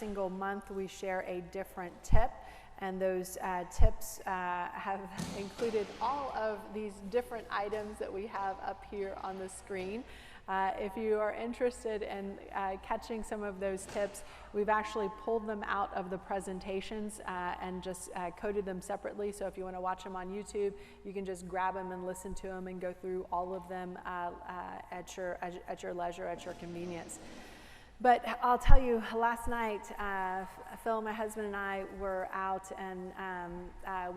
single month we share a different tip, and those tips have included all of these different items that we have up here on the screen. If you are interested in catching some of those tips, we've actually pulled them out of the presentations and just coded them separately. So if you want to watch them on YouTube, you can just grab them and listen to them and go through all of them at your leisure, at your convenience. But I'll tell you, last night, Phil, my husband, and I were out, and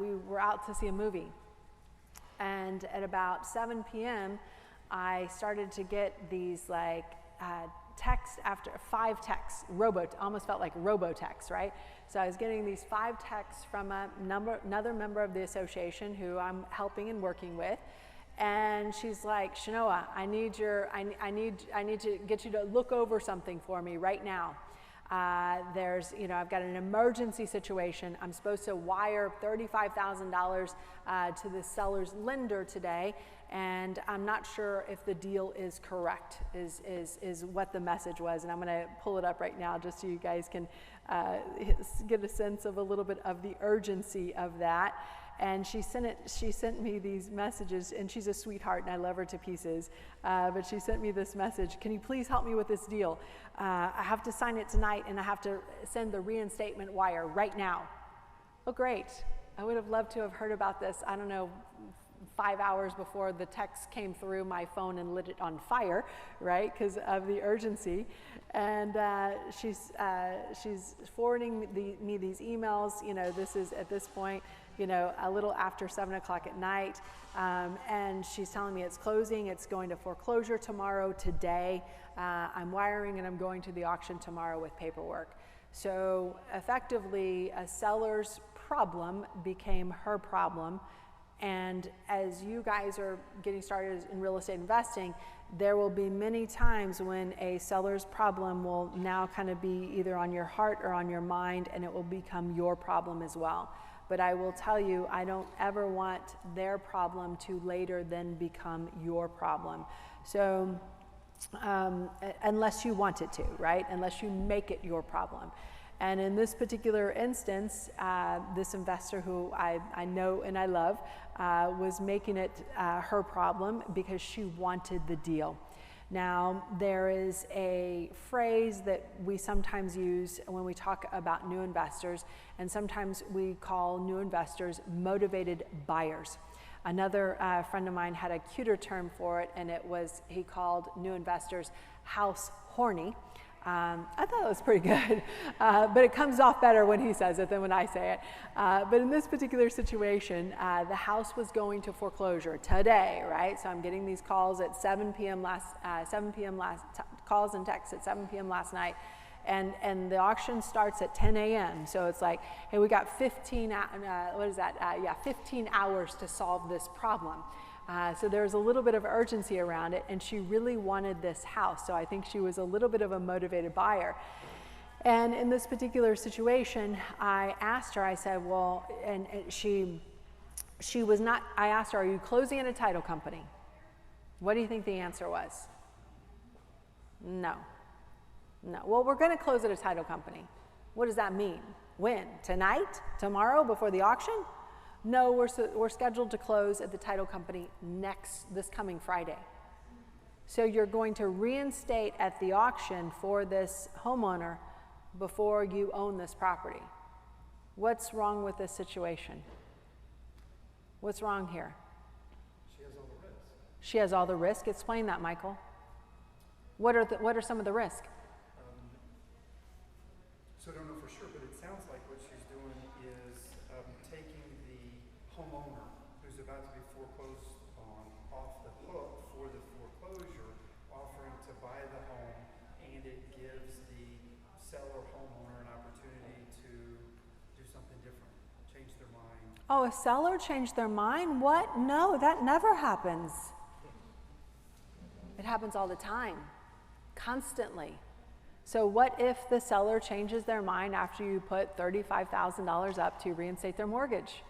we were out to see a movie. And at about 7 p.m., I started to get these like texts after 5 texts, almost felt like robo-texts, right? So I was getting these 5 texts from another member of the association who I'm helping and working with. And she's like, Shanoa, I need to get you to look over something for me right now. I've got an emergency situation. I'm supposed to wire $35,000 to the seller's lender today, and I'm not sure if the deal is correct, is what the message was. And I'm going to pull it up right now just so you guys can get a sense of a little bit of the urgency of that. And she sent me these messages, and she's a sweetheart and I love her to pieces, but she sent me this message: can you please help me with this deal? I have to sign it tonight and I have to send the reinstatement wire right now. Oh great, I would have loved to have heard about this, I don't know, 5 hours before the text came through my phone and lit it on fire, right, because of the urgency. And she's forwarding me these emails. This is at this point, a little after 7 o'clock at night, and she's telling me it's closing, it's going to foreclosure tomorrow, today. I'm wiring and I'm going to the auction tomorrow with paperwork. So effectively, a seller's problem became her problem. And as you guys are getting started in real estate investing, there will be many times when a seller's problem will now kind of be either on your heart or on your mind, and it will become your problem as well. But I will tell you, I don't ever want their problem to later then become your problem. So unless you want it to, right? Unless you make it your problem. And in this particular instance, this investor who I know and I love was making it her problem because she wanted the deal. Now, there is a phrase that we sometimes use when we talk about new investors, and sometimes we call new investors motivated buyers. Another friend of mine had a cuter term for it, and he called new investors house horny. I thought it was pretty good, but it comes off better when he says it than when I say it. But in this particular situation, the house was going to foreclosure today, right? So I'm getting these calls at 7 p.m. calls and texts at 7 p.m. last night, and the auction starts at 10 a.m. So it's like, hey, we got 15 hours to solve this problem. So there's a little bit of urgency around it, and she really wanted this house. So I think she was a little bit of a motivated buyer. And in this particular situation, I asked her, I said, well, and she was not, I asked her, are you closing at a title company? What do you think the answer was? No. Well, we're going to close at a title company. What does that mean? When? Tonight? Tomorrow? Before the auction? No, we're scheduled to close at the title company this coming Friday. So you're going to reinstate at the auction for this homeowner before you own this property. What's wrong with this situation? What's wrong here? She has all the risk. She has all the risk? Explain that, Michael. What are some of the risk? So I don't know for sure, but it sounds like what she's doing is taking the homeowner who's about to be foreclosed on off the hook for the foreclosure, offering to buy the home, and it gives the seller homeowner an opportunity to do something different, change their mind. Oh, a seller changed their mind? What? No, that never happens. It happens all the time, constantly. So what if the seller changes their mind after you put $35,000 up to reinstate their mortgage?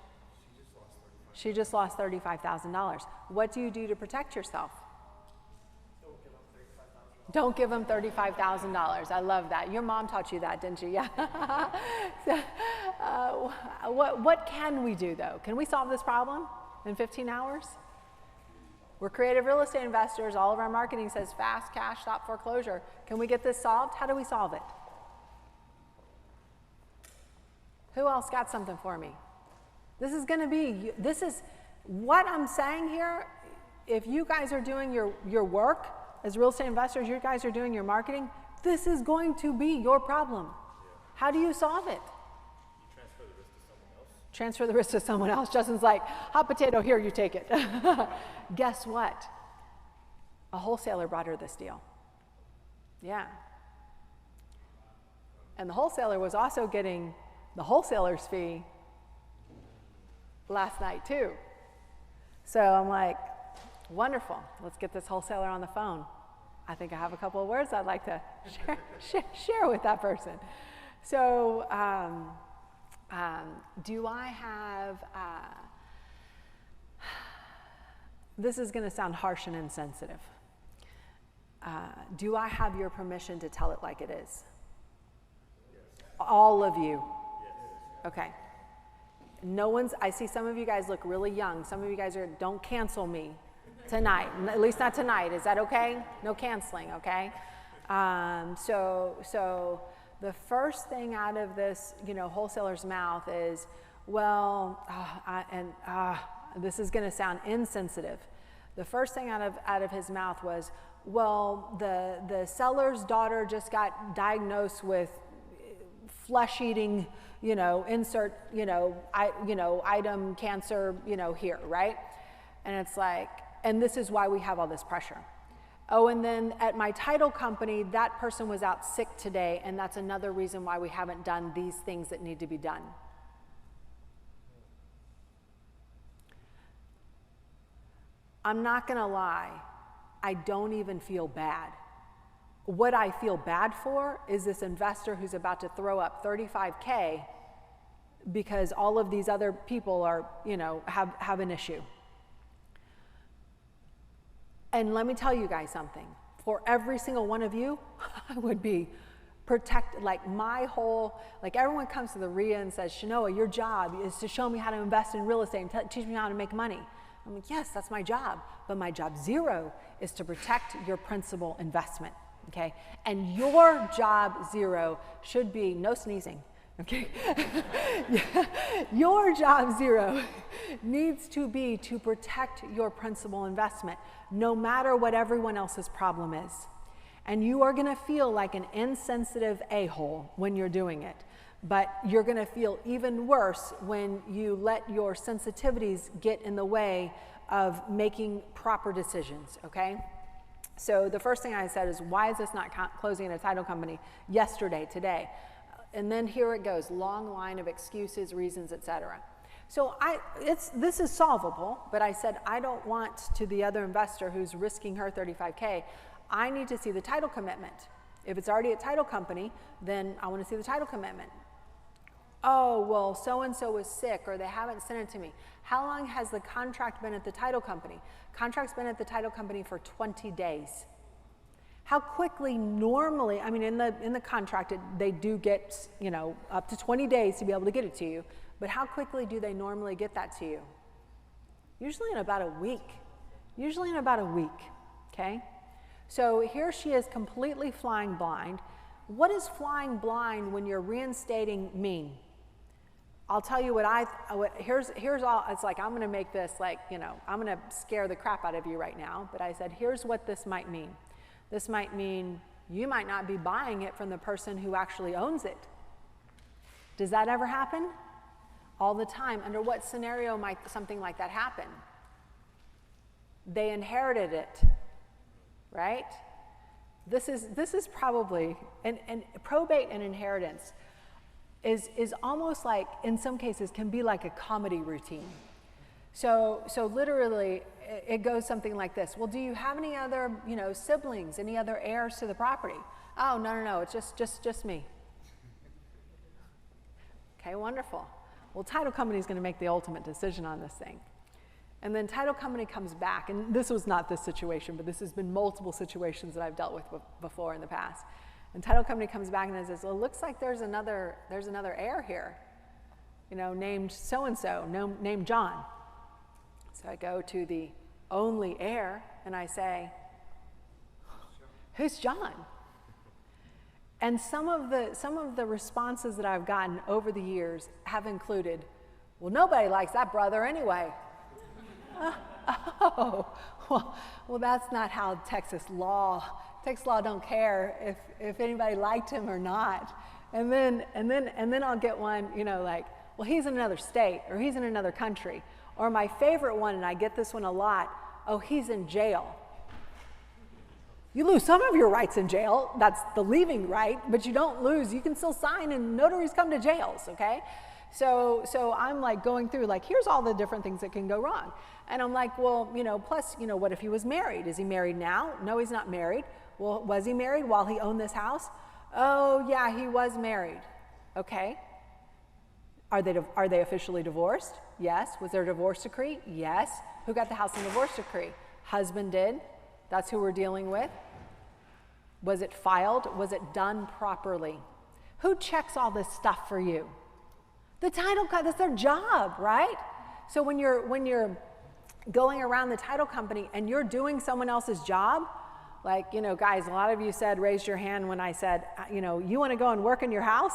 She just lost $35,000. What do you do to protect yourself? Don't give up $35,000. Don't give them $35,000. I love that. Your mom taught you that, didn't she? Yeah. So, what can we do, though? Can we solve this problem in 15 hours? We're creative real estate investors. All of our marketing says fast cash, stop foreclosure. Can we get this solved? How do we solve it? Who else got something for me? This is what I'm saying here. If you guys are doing your work as real estate investors, you guys are doing your marketing, this is going to be your problem. Yeah. How do you solve it? You transfer the risk to someone else. Transfer the risk to someone else. Justin's like, hot potato, here, you take it. Guess what? A wholesaler brought her this deal. Yeah. And the wholesaler was also getting the wholesaler's fee last night too. So I'm like, wonderful, let's get this wholesaler on the phone. I think I have a couple of words I'd like to share with that person. So do I have, this is gonna sound harsh and insensitive. Do I have your permission to tell it like it is? Yes. All of you? Yes. Okay. No one's, I see some of you guys look really young. Some of you guys are, don't cancel me tonight, at least not tonight. Is that okay? No canceling, okay? So the first thing out of this, wholesaler's mouth is, well, this is gonna sound insensitive. The first thing out of his mouth was, well, the seller's daughter just got diagnosed with flesh-eating, insert, item cancer, here, right? And it's like, and this is why we have all this pressure. Oh, and then at my title company, that person was out sick today, and that's another reason why we haven't done these things that need to be done. I'm not gonna lie, I don't even feel bad. What I feel bad for is this investor who's about to throw up $35K because all of these other people are, have an issue. And let me tell you guys something. For every single one of you, I would be protected, like everyone comes to the REIA and says, Shanoa, your job is to show me how to invest in real estate and teach me how to make money. I'm like, yes, that's my job. But my job 0 is to protect your principal investment, okay? And your job 0 should be no sneezing, okay? Your job 0 needs to be to protect your principal investment, no matter what everyone else's problem is. And you are gonna feel like an insensitive a-hole when you're doing it, but you're gonna feel even worse when you let your sensitivities get in the way of making proper decisions, okay? So the first thing I said is, why is this not closing in a title company yesterday, today? And then here it goes, long line of excuses, reasons, etc. So this is solvable, but I said, I don't want to the other investor who's risking her $35K, I need to see the title commitment. If it's already a title company, then I want to see the title commitment. Oh, well, so-and-so was sick, or they haven't sent it to me. How long has the contract been at the title company? Contract's been at the title company for 20 days. How quickly normally, I mean, in the contract, they do get, up to 20 days to be able to get it to you, but how quickly do they normally get that to you? Usually in about a week. Usually in about a week, okay? So here she is completely flying blind. What does flying blind when you're reinstating mean? I'll tell you here's all, it's like, I'm gonna make this like, I'm gonna scare the crap out of you right now, but I said, here's what this might mean. This might mean you might not be buying it from the person who actually owns it. Does that ever happen? All the time. Under what scenario might something like that happen? They inherited it, right? This is probably, and probate and inheritance is almost like, in some cases, can be like a comedy routine. So literally, it goes something like this. Well, do you have any other, siblings, any other heirs to the property? Oh, no, it's just me. Okay, wonderful. Well, title company is going to make the ultimate decision on this thing. And then title company comes back, and this was not this situation, but this has been multiple situations that I've dealt with before in the past. And title company comes back and says, well, it looks like there's another heir here, you know, named so-and-so, named John. So I go to the only heir and I say, who's John? And some of the responses that I've gotten over the years have included, well, nobody likes that brother anyway. Well, that's not how Texas law don't care if anybody liked him or not. And then I'll get one, you know, like, well, he's in another state, or he's in another country. Or my favorite one, and I get this one a lot, oh, he's in jail. You lose some of your rights in jail, that's the leaving right, but you don't lose, you can still sign and notaries come to jails, okay? So I'm like going through, like, here's all the different things that can go wrong. And I'm like, well, you know, plus, you know, what if he was married? Is he married now? No, he's not married. Well, was he married while he owned this house? Oh, yeah, he was married. Okay. Are they officially divorced? Yes. Was there a divorce decree? Yes. Who got the house in divorce decree? Husband did. That's who we're dealing with. Was it filed? Was it done properly? Who checks all this stuff for you? The title company, that's their job, right? So when you're going around the title company and you're doing someone else's job, like, you know, guys, a lot of you raised your hand when I said, you know, you want to go and work in your house?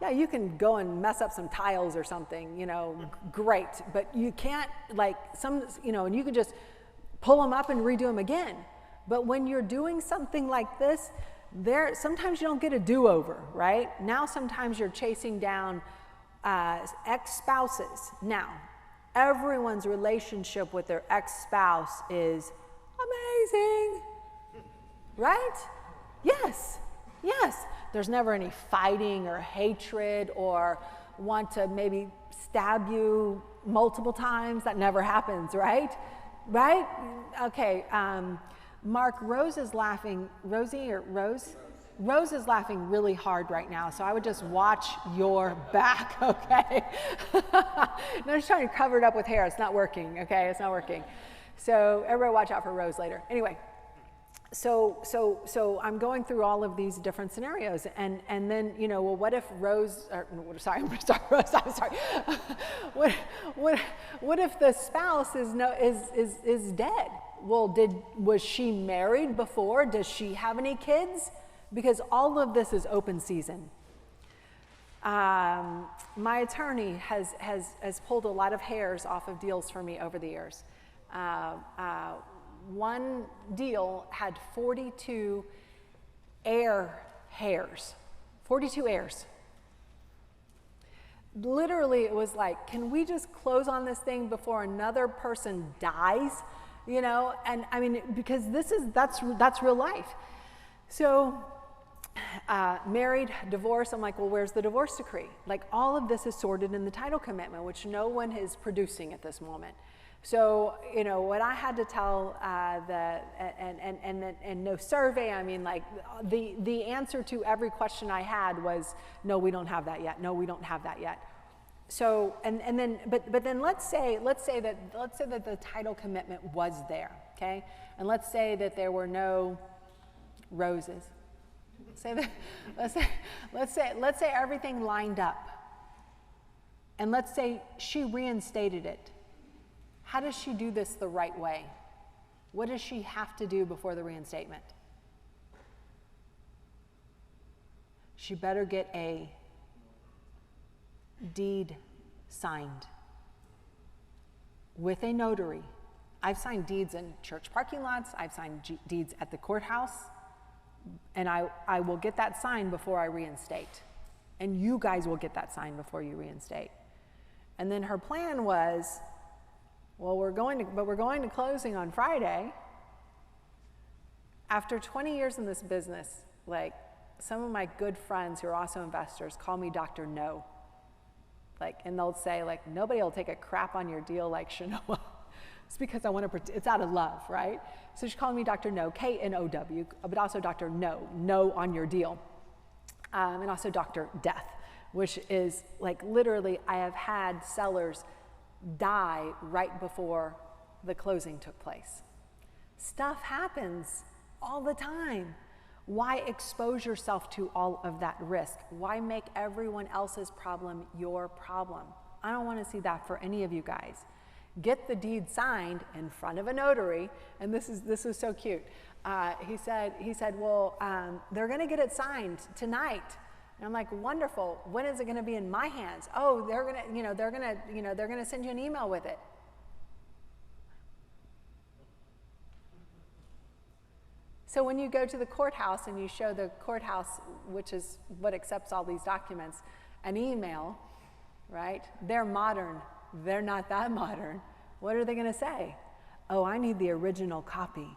Yeah, you can go and mess up some tiles or something, you know, great. But you can't, like, you know, and you can just pull them up and redo them again. But when you're doing something like this, sometimes you don't get a do-over, right? Now sometimes you're chasing down ex-spouses. Now, everyone's relationship with their ex-spouse is amazing, right? Yes, yes. There's never any fighting or hatred or want to maybe stab you multiple times. That never happens, right? Right? Okay, Mark, Rose is laughing. Rosie or Rose? Rose is laughing really hard right now, so I would just watch your back, okay? No, I'm just trying to cover it up with hair. It's not working, okay? It's not working. So everybody watch out for Rose later. Anyway, so I'm going through all of these different scenarios, and then, you know, well, what if Rose, or, sorry, Rose, I'm sorry. What if the spouse is dead? Well, was she married before? Does she have any kids? Because all of this is open season. My attorney has pulled a lot of hairs off of deals for me over the years. One deal had 42 heir hairs, 42 heirs. Literally, it was like, can we just close on this thing before another person dies? You know, and I mean, because that's real life. So, married, divorce, I'm like, well, where's the divorce decree? Like, all of this is sorted in the title commitment, which no one is producing at this moment. So, you know, what I had to tell and no survey, I mean, like, the answer to every question I had was, no, we don't have that yet. No, we don't have that yet. So, but then let's say that the title commitment was there, okay? And let's say that there were no roses. Let's say everything lined up. And let's say she reinstated it. How does she do this the right way? What does she have to do before the reinstatement? She better get a deed signed with a notary. I've signed deeds in church parking lots. I've signed deeds at the courthouse. And I will get that signed before I reinstate. And you guys will get that signed before you reinstate. And then her plan was, well, we're going to closing on Friday. After 20 years in this business, like, some of my good friends who are also investors call me Dr. No. Like, and they'll say, like, nobody will take a crap on your deal like Shanoa. It's because I want to, it's out of love, right? So she's calling me Dr. No, K-N-O-W, but also Dr. No on your deal. And also Dr. Death, which is, like, literally, I have had sellers die right before the closing took place. Stuff happens all the time. Why expose yourself to all of that risk? Why make everyone else's problem your problem? I don't want to see that for any of you guys. Get the deed signed in front of a notary, and this is so cute. He said, well, they're going to get it signed tonight. And I'm like, wonderful. When is it going to be in my hands? Oh, they're going to send you an email with it. So when you go to the courthouse and you show the courthouse, which is what accepts all these documents, an email, right? They're modern. They're not that modern. What are they going to say? Oh, I need the original copy.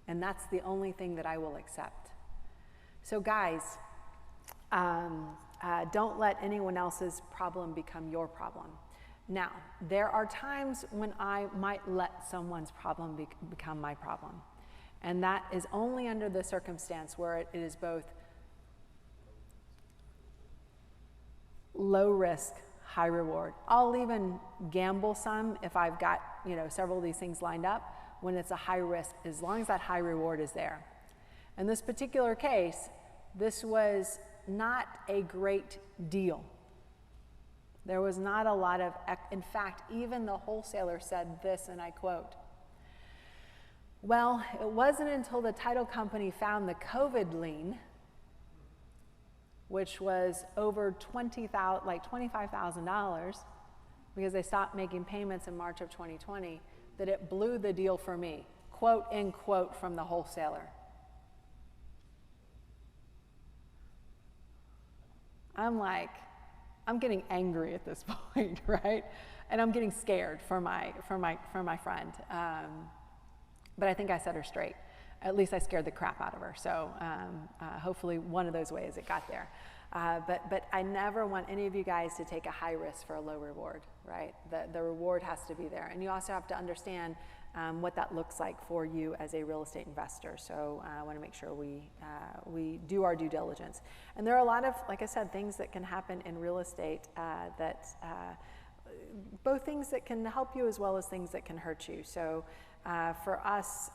And that's the only thing that I will accept. So guys, don't let anyone else's problem become your problem. Now, there are times when I might let someone's problem become my problem. And that is only under the circumstance where it is both low risk, high reward. I'll even gamble some if I've got, several of these things lined up when it's a high risk, as long as that high reward is there. In this particular case, this was not a great deal. There was not a lot of, in fact, even the wholesaler said this, and I quote, well, it wasn't until the title company found the COVID lien, which was over $25,000, because they stopped making payments in March of 2020, that it blew the deal for me, quote, end quote, from the wholesaler. I'm like, I'm getting angry at this point, right? And I'm getting scared for my friend. But I think I set her straight. At least I scared the crap out of her. So hopefully one of those ways it got there. But I never want any of you guys to take a high risk for a low reward, right? The reward has to be there. And you also have to understand what that looks like for you as a real estate investor. So I want to make sure we do our due diligence. And there are a lot of, like I said, things that can happen in real estate both things that can help you as well as things that can hurt you. So for us,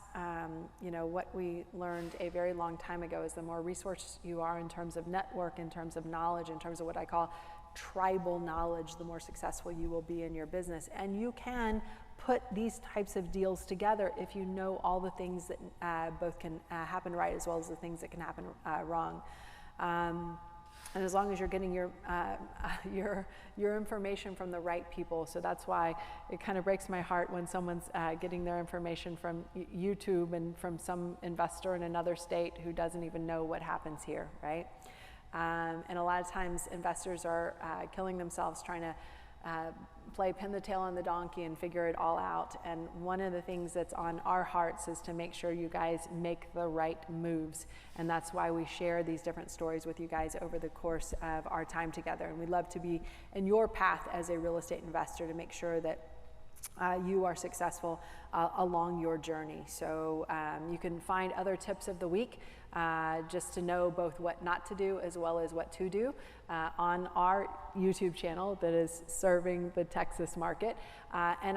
what we learned a very long time ago is the more resourced you are in terms of network, in terms of knowledge, in terms of what I call tribal knowledge, the more successful you will be in your business. And you can put these types of deals together if you know all the things that both can happen right as well as the things that can happen wrong. And as long as you're getting your information from the right people. So that's why it kind of breaks my heart when someone's getting their information from YouTube and from some investor in another state who doesn't even know what happens here, right? And a lot of times investors are killing themselves trying to play pin the tail on the donkey and figure it all out. And one of the things that's on our hearts is to make sure you guys make the right moves. And that's why we share these different stories with you guys over the course of our time together. And we'd love to be in your path as a real estate investor to make sure that you are successful along your journey. So you can find other tips of the week just to know both what not to do as well as what to do on our YouTube channel that is serving the Texas market. And